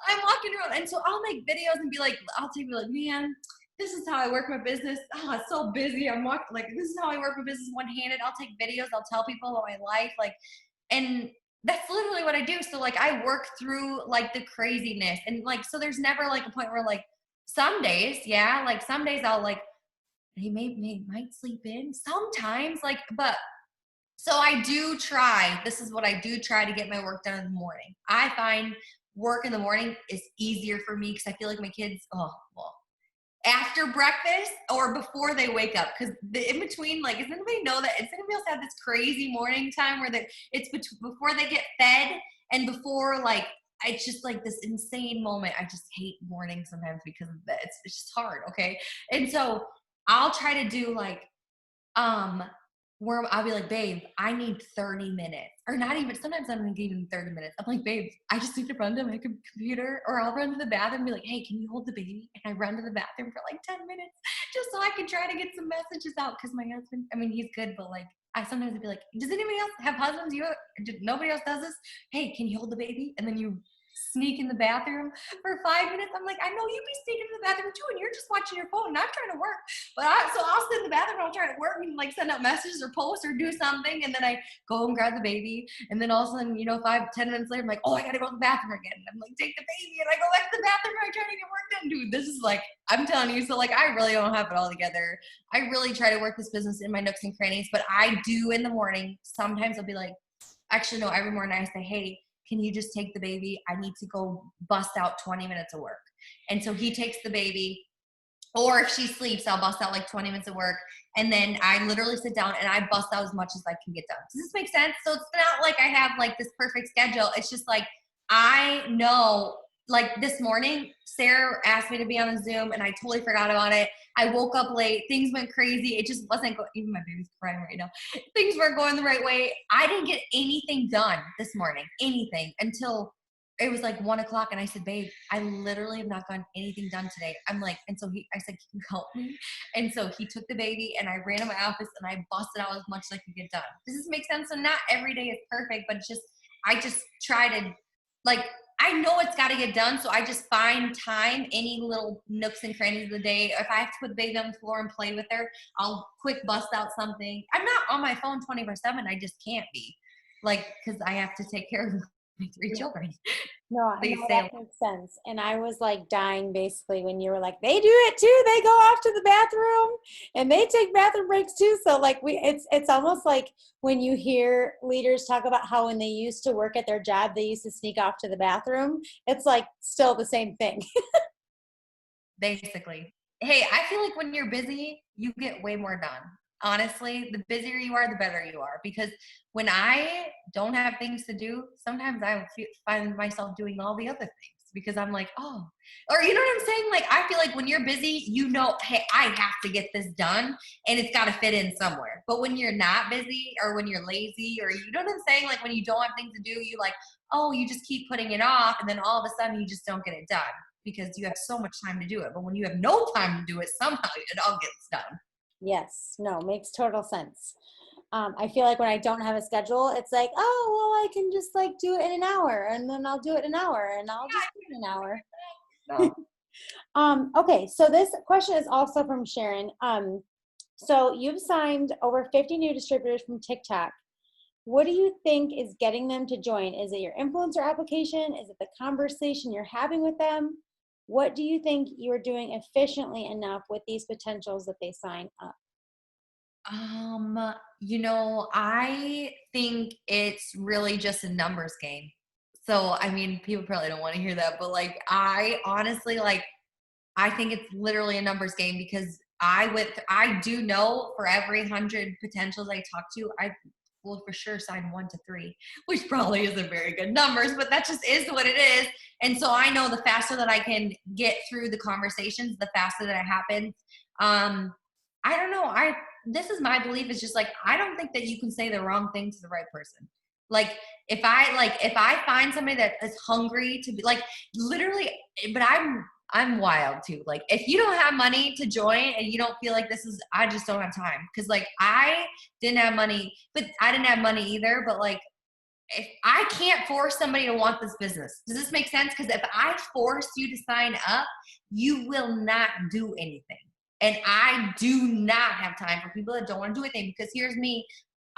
I'm walking around. And so I'll make videos and be I'll take man, this is how I work my business. Oh, it's so busy. I'm walking, this is how I work my business one-handed. I'll take videos. I'll tell people about my life. And That's literally what I do. So like I work through like the craziness and like, so there's never like a point where like some days, yeah, like some days I'll like, they might sleep in sometimes like, but so I do try, this is what I do try to get my work done in the morning. I find work in the morning is easier for me because I feel like my kids, oh, well, after breakfast or before they wake up, because the in between, like, does anybody know that? Does anybody else have this crazy morning time where it's before they get fed and before like it's just like this insane moment. I just hate mornings sometimes because of that. It's just hard, okay? And so I'll try to do like um, where I'll be like, babe, I need 30 minutes. Or not even, sometimes I'm gonna give him 30 minutes. I'm like, babe, I just need to run to my computer, or I'll run to the bathroom and be like, hey, can you hold the baby? And I run to the bathroom for like 10 minutes just so I can try to get some messages out. Cause my husband, I mean, he's good, but like, I sometimes would be like, does anybody else have husbands? Nobody else does this? Hey, can you hold the baby? And then you sneak in the bathroom for 5 minutes. I'm like, I know you'd be sneaking in the bathroom too, and you're just watching your phone, and I'm trying to work. So I'll sit in the bathroom, I'll try to work and like send out messages or post or do something, and then I go and grab the baby, and then all of a sudden, 5-10 minutes later, I'm like, oh, I gotta go to the bathroom again. And I'm like, take the baby, and I go back to the bathroom, and I try to get work done. Dude, this is like, I'm telling you, so like I really don't have it all together. I really try to work this business in my nooks and crannies, but I do in the morning. Sometimes I'll be like, actually no, every morning I say, hey, can you just take the baby? I need to go bust out 20 minutes of work. And so he takes the baby, or if she sleeps, I'll bust out like 20 minutes of work. And then I literally sit down and I bust out as much as I can get done. Does this make sense? So it's not like I have like this perfect schedule. It's just like, I know, like this morning, Sarah asked me to be on a Zoom and I totally forgot about it. I woke up late. Things went crazy. It just wasn't going, even my baby's crying right now. Things weren't going the right way. I didn't get anything done this morning, anything, until it was like 1 o'clock. And I said, babe, I literally have not gotten anything done today. I'm like, and so I said, can you help me? And so he took the baby and I ran to my office and I busted out as much as I could get done. Does this make sense? So not every day is perfect, but I just try to, like, I know it's got to get done. So I just find time, any little nooks and crannies of the day. If I have to put the baby on the floor and play with her, I'll quick bust out something. I'm not on my phone 24/7. I just can't be, like, because I have to take care of my three children. They No, say, that makes sense. And I was like dying basically when you were like, they do it too. They go off to the bathroom and they take bathroom breaks too. So like it's almost like when you hear leaders talk about how when they used to work at their job, they used to sneak off to the bathroom. It's like still the same thing. basically, hey, I feel like when you're busy, you get way more done. Honestly, the busier you are, the better you are. Because when I don't have things to do, sometimes I find myself doing all the other things because I'm like, oh, or you know what I'm saying? Like, I feel like when you're busy, hey, I have to get this done and it's got to fit in somewhere. But when you're not busy or when you're lazy, or you know what I'm saying? Like, when you don't have things to do, you like, oh, you just keep putting it off. And then all of a sudden you just don't get it done because you have so much time to do it. But when you have no time to do it, somehow it all gets done. Yes, no, makes total sense. I feel like when I don't have a schedule, it's like, oh, well, I can just like do it in an hour and then I'll do it in an hour and I'll just do it in an hour. No. Okay, so this question is also from Sharon. So you've signed over 50 new distributors from TikTok. What do you think is getting them to join? Is it your influencer application? Is it the conversation you're having with them? What do you think you're doing efficiently enough with these potentials that they sign up? I think it's really just a numbers game. So, I mean, people probably don't want to hear that, but like, I honestly, like, I think it's literally a numbers game because I do know for every 100 potentials I talk to, I will for sure sign 1 to 3, which probably isn't very good numbers, but that just is what it is. And so I know the faster that I can get through the conversations, the faster that it happens. Um, I don't know. This is my belief, is just like, I don't think that you can say the wrong thing to the right person. Like, if I find somebody that is hungry to be like, literally, but I'm wild too. Like, if you don't have money to join and you don't feel like I just don't have time. Cause like, I didn't have money, but I didn't have money either. But like, if I can't force somebody to want this business, does this make sense? Cause if I force you to sign up, you will not do anything. And I do not have time for people that don't want to do anything, because here's me.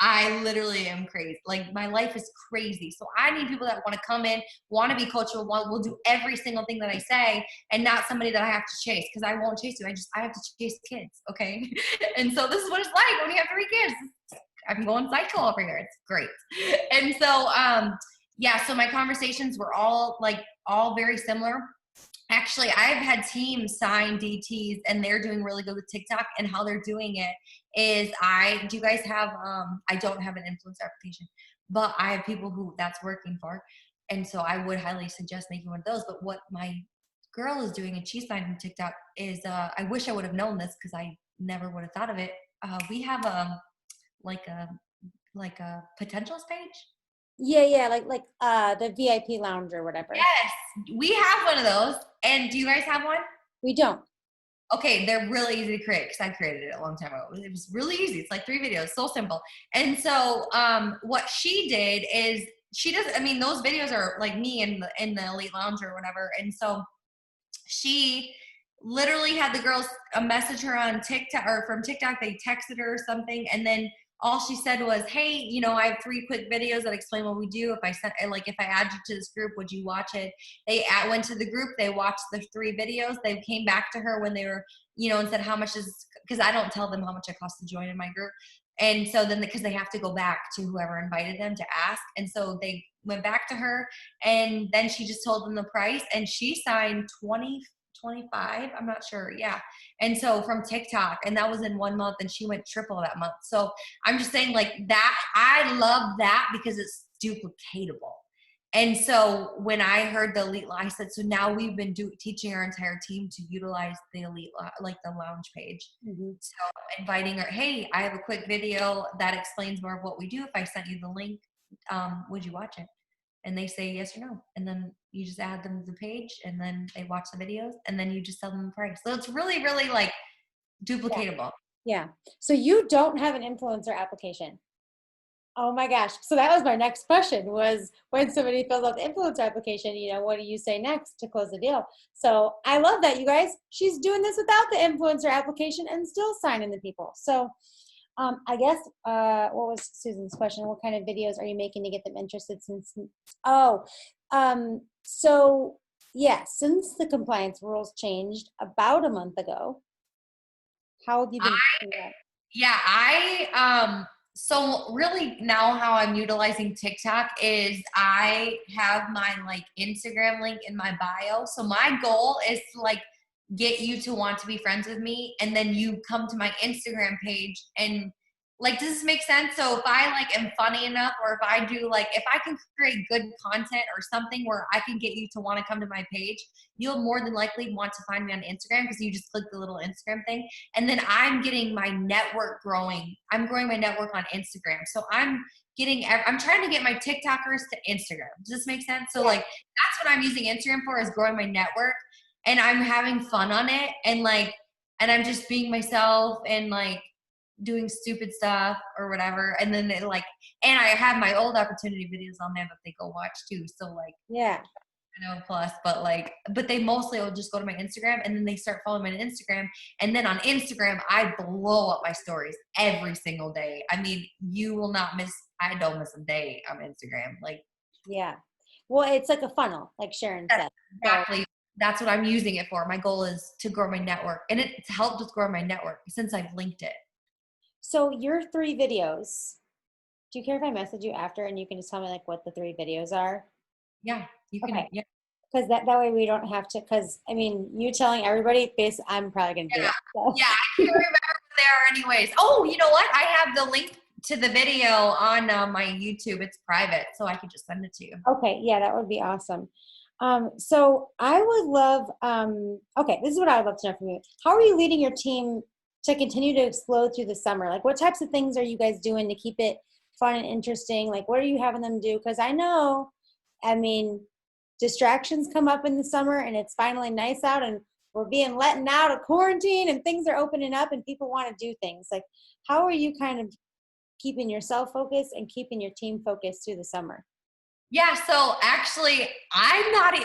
I literally am crazy. Like my life is crazy. So I need people that want to come in, want to be coachable, will do every single thing that I say, and not somebody that I have to chase, because I won't chase you. I have to chase kids. Okay. And so this is what it's like when you have 3 kids. I'm going psycho over here. It's great. And so, yeah, so my conversations were all very similar. Actually, I've had teams sign DTs and they're doing really good with TikTok, and how they're doing it is do you guys have, I don't have an influencer application, but I have people who that's working for. And so I would highly suggest making one of those. But what my girl is doing, and she's signed from TikTok, is, I wish I would have known this because I never would have thought of it. We have like a, like a potentials page. Yeah, the VIP lounge or whatever. Yes, we have one of those. And do you guys have one? We don't. Okay, they're really easy to create because I created it a long time ago. It was really easy. It's like 3 videos, so simple. And so what she did is she does, I mean, those videos are like me in the Elite Lounge or whatever. And so she literally had the girls message her on TikTok, or from TikTok, they texted her or something. And then all she said was, hey, you know, I have 3 quick videos that explain what we do. If I add you to this group, would you watch it? They went to the group, they watched the 3 videos. They came back to her when they were, you know, and said, how much is, because I don't tell them how much it costs to join in my group. And so then, because they have to go back to whoever invited them to ask. And so they went back to her, and then she just told them the price, and she signed 25, I'm not sure. Yeah. And so from TikTok, and that was in 1 month, and she went triple that month. So I'm just saying, like, that, I love that because it's duplicatable. And so when I heard the Elite, I said, so now we've been teaching our entire team to utilize the Elite, like the lounge page. Mm-hmm. So inviting her, hey, I have a quick video that explains more of what we do. If I sent you the link, would you watch it? And they say yes or no. And then you just add them to the page, and then they watch the videos, and then you just tell them the price. So it's really, really like duplicatable. Yeah. So you don't have an influencer application. Oh my gosh. So that was my next question, was when somebody fills out the influencer application, you know, what do you say next to close the deal? So I love that, you guys. She's doing this without the influencer application and still signing the people. So I guess, what was Susan's question? What kind of videos are you making to get them interested so yeah, since the compliance rules changed about a month ago, how have you been doing that? Yeah, so really now how I'm utilizing TikTok is I have my like Instagram link in my bio. So my goal is to like get you to want to be friends with me, and then you come to my Instagram page, and like, does this make sense? So if I like am funny enough, or if I do, like, if I can create good content or something where I can get you to want to come to my page, you'll more than likely want to find me on Instagram, because you just click the little Instagram thing. And then I'm getting my network growing. I'm growing my network on Instagram. So I'm trying to get my TikTokers to Instagram. Does this make sense? So like, that's what I'm using Instagram for, is growing my network. And I'm having fun on it. And like, and I'm just being myself, and like doing stupid stuff or whatever. And then and I have my old opportunity videos on there that they go watch too. So like, Yeah. I know plus, but they mostly will just go to my Instagram, and then they start following me on Instagram. And then on Instagram, I blow up my stories every single day. I mean, I don't miss a day on Instagram. Like, Yeah. Well, it's like a funnel, like Sharon said. exactly. That's what I'm using it for. My goal is to grow my network, and it's helped with growing my network since I've linked it. So your 3 videos, do you care if I message you after and you can just tell me like what the 3 videos are? Yeah, you can. Okay. Yeah. Because that way we don't have to, because I mean, you telling everybody, I'm probably going to do it. So. Yeah, I can't remember what they are anyways. Oh, you know what? I have the link to the video on my YouTube. It's private, so I could just send it to you. Okay, yeah, that would be awesome. So I would love, okay, this is what I would love to know from you. How are you leading your team to continue to explode through the summer? Like, what types of things are you guys doing to keep it fun and interesting? Like, what are you having them do? Because I know, I mean, distractions come up in the summer, and it's finally nice out, and we're being let out of quarantine, and things are opening up, and people want to do things. Like, how are you kind of keeping yourself focused and keeping your team focused through the summer? Yeah, so actually,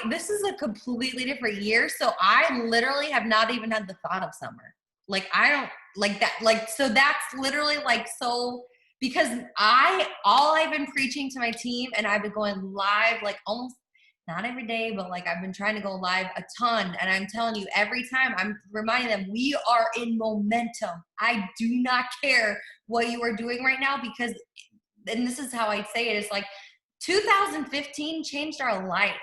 this is a completely different year. So I literally have not even had the thought of summer. Like, I don't like that. Like, so that's literally like, so, because all I've been preaching to my team, and I've been going live like almost not every day, but like I've been trying to go live a ton. And I'm telling you, every time I'm reminding them, we are in momentum. I do not care what you are doing right now, because, and this is how I say it, it's like 2015 changed our lives.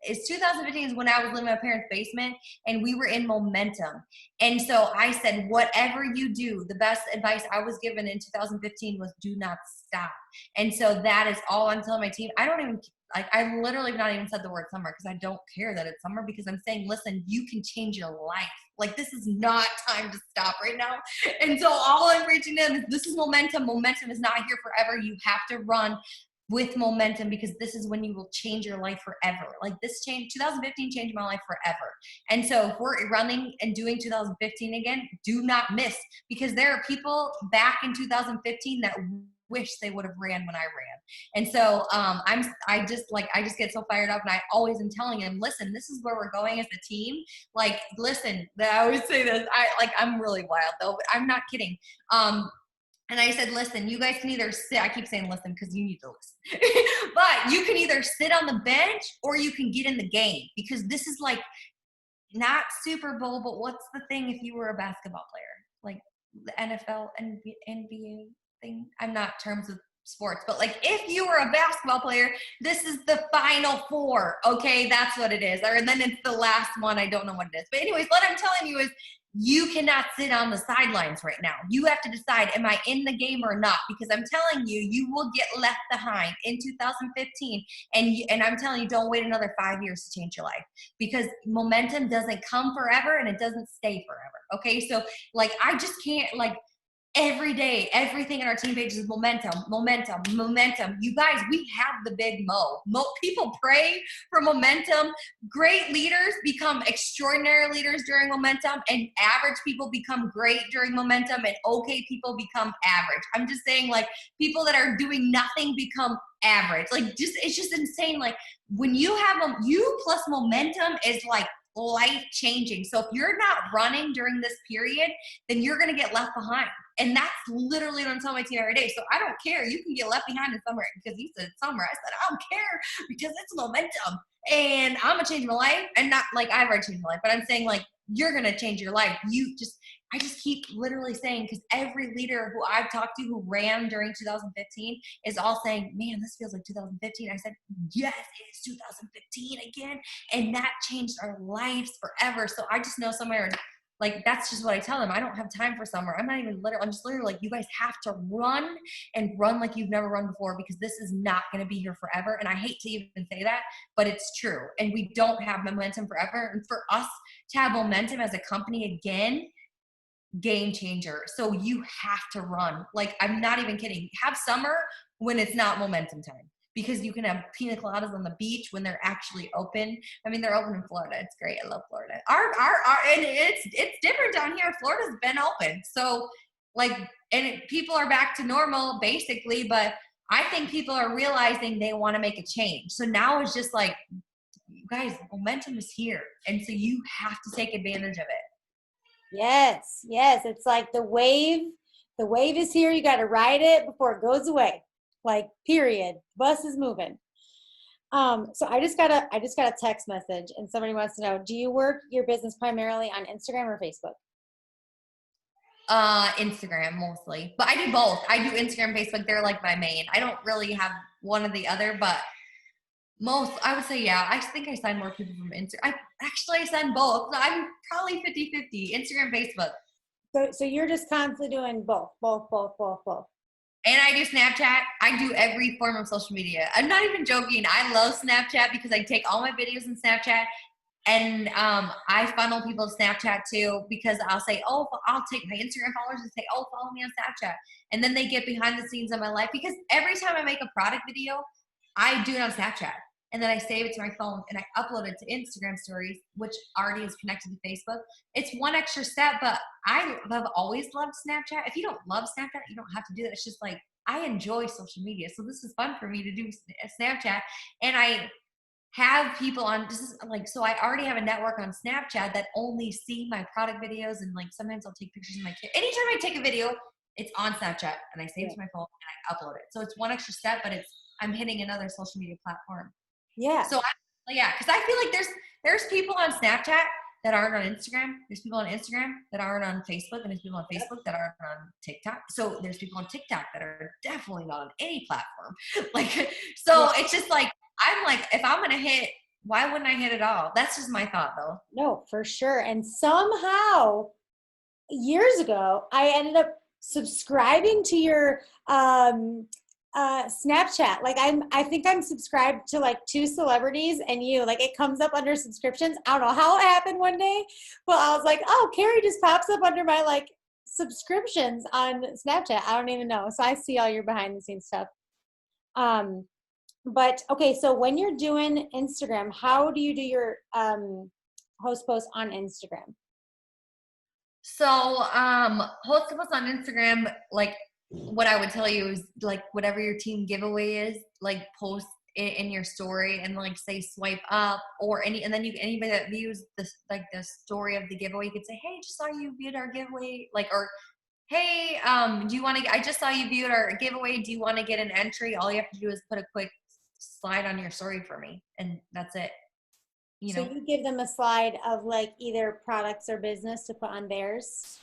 It's 2015 is when I was living in my parents' basement and we were in momentum. And so I said, whatever you do, the best advice I was given in 2015 was do not stop. And so that is all I'm telling my team. I don't even, like, I literally have not even said the word summer because I don't care that it's summer, because I'm saying, listen, you can change your life. Like, this is not time to stop right now. And so all I'm reaching them is, this is momentum. Momentum is not here forever. You have to run with momentum, because this is when you will change your life forever. Like, this 2015 changed my life forever. And so if we're running and doing 2015 again, do not miss, because there are people back in 2015 that wish they would have ran when I ran. And so I just get so fired up, and I always am telling them, listen, this is where we're going as a team. Like, listen, I always say this, I'm really wild though, but I'm not kidding. And I said, listen, you guys can either sit, I keep saying listen because you need to listen, but you can either sit on the bench or you can get in the game, because this is like not Super Bowl, but what's the thing if you were a basketball player? Like the NFL, NBA thing? I'm not terms of sports, but like if you were a basketball player, this is the Final Four, okay? That's what it is. Or then it's the last one, I don't know what it is. But anyways, what I'm telling you is, you cannot sit on the sidelines right now. You have to decide, am I in the game or not? Because I'm telling you, you will get left behind in 2015. And I'm telling you, don't wait another 5 years to change your life, because momentum doesn't come forever and it doesn't stay forever. Okay. So like, I just can't, like, every day, everything in our team page is momentum, momentum, momentum. You guys, we have the big people pray for momentum. Great leaders become extraordinary leaders during momentum, and average people become great during momentum, and okay people become average. I'm just saying, like, people that are doing nothing become average. Like, it's just insane. Like, when you have you plus momentum is like life changing. So if you're not running during this period, then you're going to get left behind. And that's literally what I'm telling my team every day. So I don't care. You can get left behind in summer, because you said summer. I said, I don't care, because it's momentum. And I'm going to change my life. And not like I've already changed my life, but I'm saying, like, you're going to change your life. I just keep literally saying, because every leader who I've talked to who ran during 2015 is all saying, man, this feels like 2015. I said, yes, it is 2015 again. And that changed our lives forever. So I just know somewhere, like, that's just what I tell them. I don't have time for summer. I'm just literally like, you guys have to run, and run like you've never run before, because this is not going to be here forever. And I hate to even say that, but it's true. And we don't have momentum forever. And for us to have momentum as a company again, game changer. So you have to run. Like, I'm not even kidding. Have summer when it's not momentum time, because you can have pina coladas on the beach when they're actually open. I mean, they're open in Florida. It's great. I love Florida. And it's different down here. Florida's been open. So like, people are back to normal basically, but I think people are realizing they want to make a change. So now it's just like, you guys, momentum is here. And so you have to take advantage of it. Yes, yes. It's like the wave. The wave is here. You got to ride it before it goes away. Like, period. Bus is moving. So I just got a text message, and somebody wants to know, do you work your business primarily on Instagram or Facebook? Instagram mostly, but I do both. I do Instagram, Facebook. They're like my main. I don't really have one or the other, but I would say, yeah, I think I sign more people from Instagram. I send both. I'm probably 50-50, Instagram, Facebook. So you're just constantly doing both. And I do Snapchat. I do every form of social media. I'm not even joking. I love Snapchat because I take all my videos in Snapchat, and I funnel people to Snapchat too, because I'll say, oh, I'll take my Instagram followers and say, oh, follow me on Snapchat. And then they get behind the scenes of my life, because every time I make a product video, I do it on Snapchat. And then I save it to my phone and I upload it to Instagram stories, which already is connected to Facebook. It's one extra step, but I have always loved Snapchat. If you don't love Snapchat, you don't have to do that. It's just like, I enjoy social media. So this is fun for me to do Snapchat. And I have people on, so I already have a network on Snapchat that only see my product videos. And like, sometimes I'll take pictures of my kid. Anytime I take a video, it's on Snapchat and I save it Yeah. to my phone and I upload it. So it's one extra step, but I'm hitting another social media platform. Yeah. So yeah, because I feel like there's people on Snapchat that aren't on Instagram. There's people on Instagram that aren't on Facebook, and there's people on Facebook that aren't on TikTok. So there's people on TikTok that are definitely not on any platform. Like, Yeah. so it's just like I'm like, if I'm gonna hit, why wouldn't I hit it all? That's just my thought, though. No, for sure. And somehow years ago, I ended up subscribing to your Snapchat. Like I think I'm subscribed to like 2 celebrities and you. Like it comes up under subscriptions. I don't know how it happened one day, but I was like, oh, Carrie just pops up under my like subscriptions on Snapchat. I don't even know. So I see all your behind the scenes stuff. Um, but okay, so when you're doing Instagram, how do you do your host posts on Instagram? So, host us on Instagram, like what I would tell you is like whatever your team giveaway is, like post it in your story and like say swipe up or and then anybody that views this like the story of the giveaway, you could say, hey, just saw you viewed our giveaway, like or hey, do you want to? I just saw you viewed our giveaway. Do you want to get an entry? All you have to do is put a quick slide on your story for me, and that's it. You So know. you give them a slide of like either products or business to put on theirs.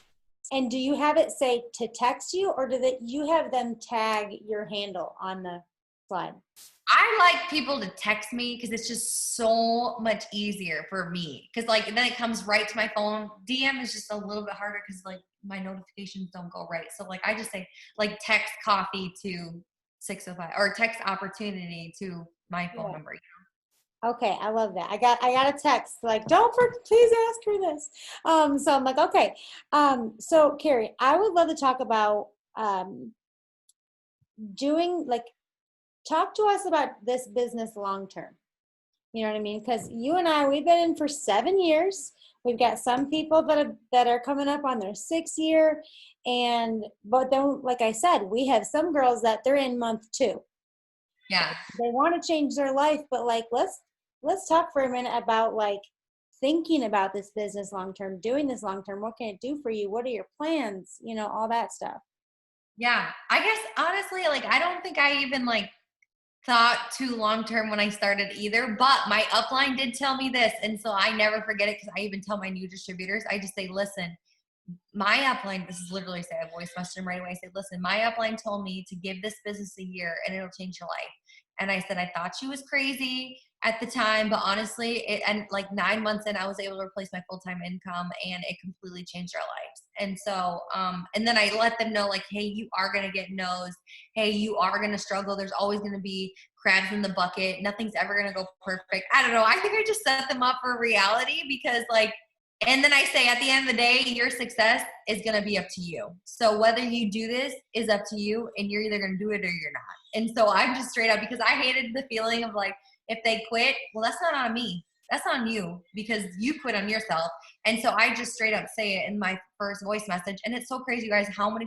And do you have it say to text you or do that you have them tag your handle on the slide? I like people to text me because it's just so much easier for me. Because like then it comes right to my phone. DM is just a little bit harder because like my notifications don't go right. So like I just say like text coffee to 605 or text opportunity to my phone Yeah. number. Okay, I love that. I got a text like, please ask her this. So I'm like, okay. So Carrie, I would love to talk about doing like talk to us about this business long term. You know what I mean? Because you and I, we've been in for 7 years. We've got some people that are coming up on their 6th year, and but then, like I said, we have some girls that they're in month 2. Yeah. They want to change their life, but like let's talk for a minute about like thinking about this business long term, doing this long term. What can it do for you? What are your plans? You know, all that stuff. Yeah. I guess honestly, like I don't think I even like thought too long term when I started either, but my upline did tell me this. And so I never forget it because I even tell my new distributors, I just say, listen, my upline, this is literally say I voice messaged him right away. I said, listen, my upline told me to give this business a year and it'll change your life. And I said, I thought she was crazy at the time, but honestly, and like 9 months in, I was able to replace my full-time income and it completely changed our lives. And so, and then I let them know like, hey, you are going to get no's. Hey, you are going to struggle. There's always going to be crabs in the bucket. Nothing's ever going to go perfect. I don't know. I think I just set them up for reality because like, and then I say at the end of the day, your success is going to be up to you. So whether you do this is up to you and you're either going to do it or you're not. And so I'm just straight up because I hated the feeling of like, if they quit, well, that's not on me. That's on you because you quit on yourself. And so I just straight up say it in my first voice message. And it's so crazy, you guys, how many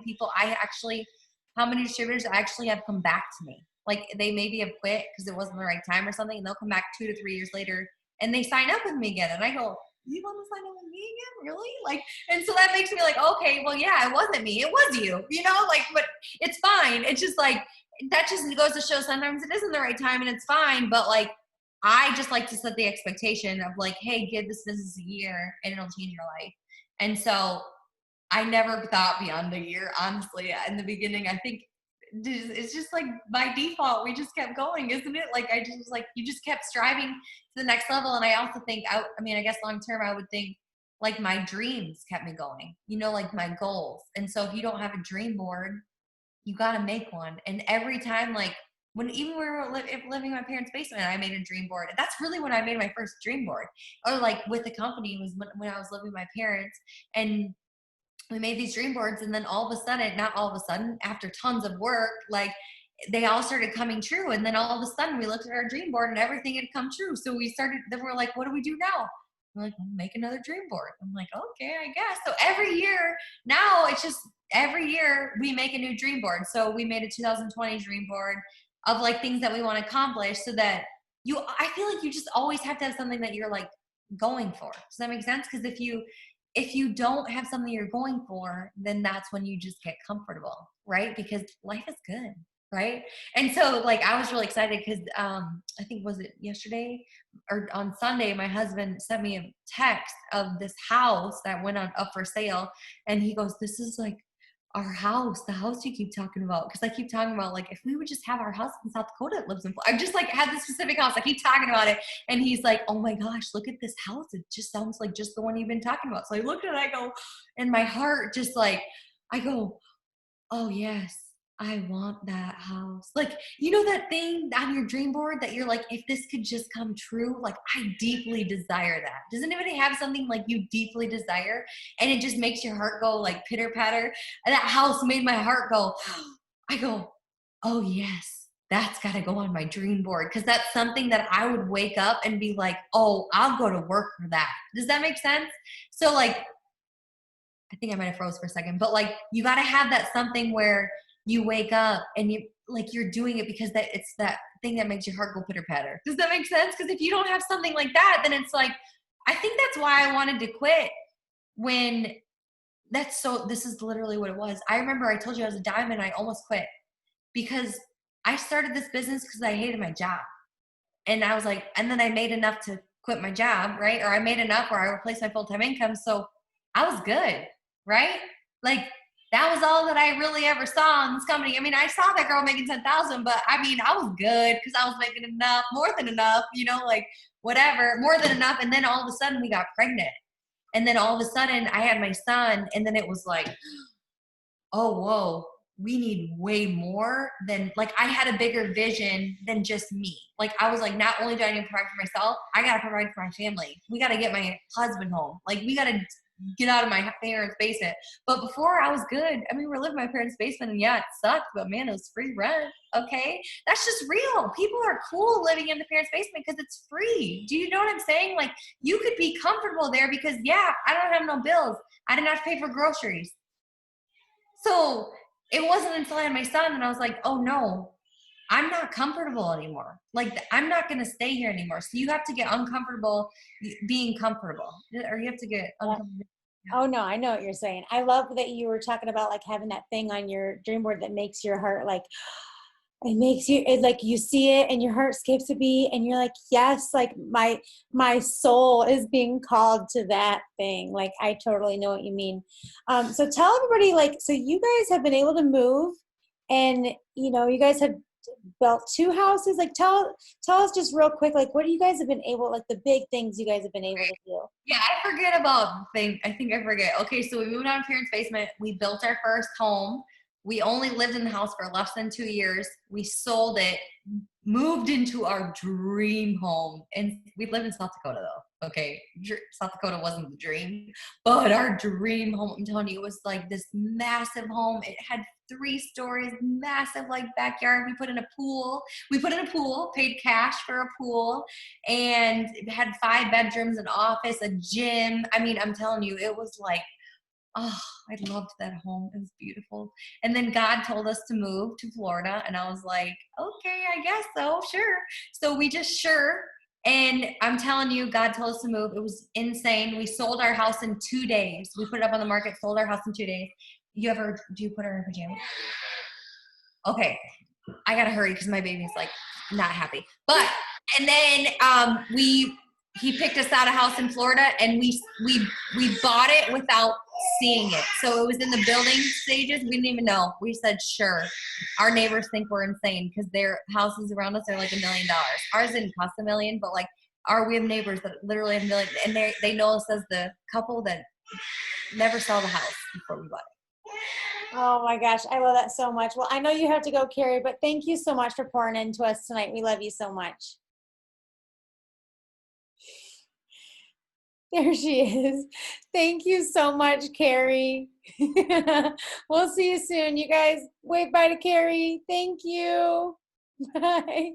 distributors actually have come back to me. Like they maybe have quit because it wasn't the right time or something. And they'll come back 2 to 3 years later and they sign up with me again. And I go, you want to sign up with me again? Really? Like, and so that makes me like, okay, well, yeah, it wasn't me. It was you, like, but it's fine. It's just like, that just goes to show sometimes it isn't the right time and it's fine. But like, I just like to set the expectation of like, hey, give this business a year and it'll change your life. And so I never thought beyond a year, honestly. In the beginning, I think it's just like by default, we just kept going, isn't it? Like I just was like, you just kept striving to the next level. And I also think, I mean, I guess long term, I would think like my dreams kept me going, like my goals. And so if you don't have a dream board, you got to make one. And every time, like when even we were living in my parents' basement, I made a dream board. And that's really when I made my first dream board. Or like with the company was when I was living with my parents and we made these dream boards. And then all of a sudden, not all of a sudden, after tons of work, like they all started coming true. And then all of a sudden we looked at our dream board and everything had come true. So then we're like, what do we do now? We're like, well, make another dream board. I'm like, okay, I guess. So every year now it's just every year we make a new dream board. So we made a 2020 dream board of like things that we want to accomplish so that I feel like you just always have to have something that you're like going for. Does that make sense? Because if you don't have something you're going for, then that's when you just get comfortable, right? Because life is good, right? And so like I was really excited because I think was it yesterday or on Sunday, my husband sent me a text of this house that went on up for sale, and he goes, "This is like our house, the house you keep talking about." Because I keep talking about like if we would just have our house in South Dakota that lives in. I just like had this specific house. I keep talking about it, and he's like, "Oh my gosh, look at this house! It just sounds like just the one you've been talking about." So I looked at it, I go, and my heart just like, I go, "Oh yes, I want that house." Like, you know that thing on your dream board that you're like, if this could just come true, like I deeply desire that. Does anybody have something like you deeply desire and it just makes your heart go like pitter patter? And that house made my heart go, I go, "Oh yes, that's got to go on my dream board." Cause that's something that I would wake up and be like, "Oh, I'll go to work for that." Does that make sense? So like, I think I might have froze for a second, but like you got to have that something where you wake up and you like you're doing it because that it's that thing that makes your heart go pitter patter. Does that make sense? Because if you don't have something like that, then it's like I think that's why I wanted to quit when this is literally what it was. I remember I told you I was a diamond, I almost quit because I started this business because I hated my job. And I was like, and then I made enough to quit my job, right? Or I made enough where I replaced my full-time income. So I was good, right? Like that was all that I really ever saw in this company. I mean, I saw that girl making 10,000, but I mean, I was good because I was making enough, more than enough, like whatever, more than enough. And then all of a sudden we got pregnant. And then all of a sudden I had my son, and then it was like, oh, whoa, we need way more than like I had a bigger vision than just me. Like I was like, not only do I need to provide for myself, I got to provide for my family. We got to get my husband home. Like we got to get out of my parents' basement. But before I was good. I mean, we're living in my parents' basement, and yeah, it sucked, but man, it was free rent. Okay. That's just real. People are cool living in the parents' basement because it's free. Do you know what I'm saying? Like you could be comfortable there because yeah, I don't have no bills. I didn't have to pay for groceries. So it wasn't until I had my son and I was like, oh no, I'm not comfortable anymore. Like I'm not going to stay here anymore. So you have to get uncomfortable being comfortable, or you have to get Yeah. uncomfortable. Oh no, I know what you're saying. I love that you were talking about like having that thing on your dream board that makes your heart like it makes you it like you see it and your heart skips a beat and you're like, yes, like my soul is being called to that thing. Like I totally know what you mean. So tell everybody, like, so you guys have been able to move, and you guys have built two houses. Like tell us just real quick, like what you guys have been able, like the big things you guys have been able to do. Yeah, I forget about things. I think I forget. Okay, so we moved out of parents' basement. We built our first home. We only lived in the house for less than 2 years. We sold it, moved into our dream home, and we lived in South Dakota though. Okay, South Dakota wasn't the dream, but our dream home, I'm telling you, it was like this massive home. It had 3 stories, massive like backyard. We put in a pool. Paid cash for a pool, and it had 5 bedrooms, an office, a gym. I mean, I'm telling you, it was like, oh, I loved that home. It was beautiful. And then God told us to move to Florida. And I was like, okay, I guess so. Sure. So we just sure. And I'm telling you, God told us to move. It was insane. We sold our house in 2 days. We put it up on the market, sold our house in 2 days. Do you put her in pajamas? Okay. I got to hurry because my baby's like not happy. But, and then he picked us out a house in Florida, and we bought it without seeing it. So it was in the building stages. We didn't even know. We said, sure. Our neighbors think we're insane because their houses around us are like $1 million. Ours didn't cost $1 million, but like we have neighbors that literally have $1 million, and they know us as the couple that never saw the house before we bought it. Oh my gosh, I love that so much. Well, I know you have to go, Carrie, but thank you so much for pouring into us tonight. We love you so much. There she is. Thank you so much, Carrie. We'll see you soon. You guys wave bye to Carrie. Thank you. Bye.